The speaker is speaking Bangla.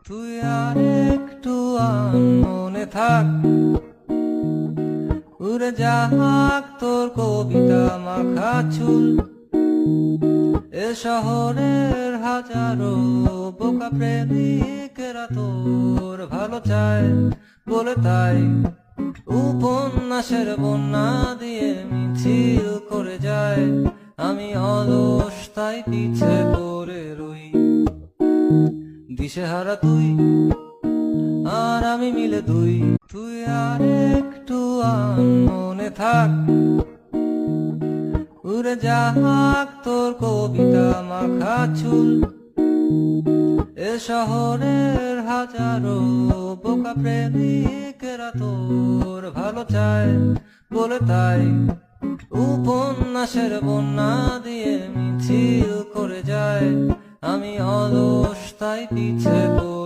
তুই আর একটু মনে থাক, উড়ে যাক তোর কবিতা মাখা চুল। এ শহরের হাজারো বোকা প্রেমিকেরা তোর ভালো চায় বলে তাই উপন্যাসের বন্যা দিয়ে মিছিল করে যায়। আমি অলস তাই পিছে পড়ে রই, দিশেহারা তুই আর আমি মিলে দুই। তুই আর একটু মনে থাক, উড়ে যাক তোর কবিতা মাখা চুল। এ শহরের হাজারো বোকা প্রেমিকেরা তোর ভালো চায় বলে তাই উপন্যাসের বন্যা দিয়ে মিছিল করে যায়। আমি অলস তাই পিছে পড়ি।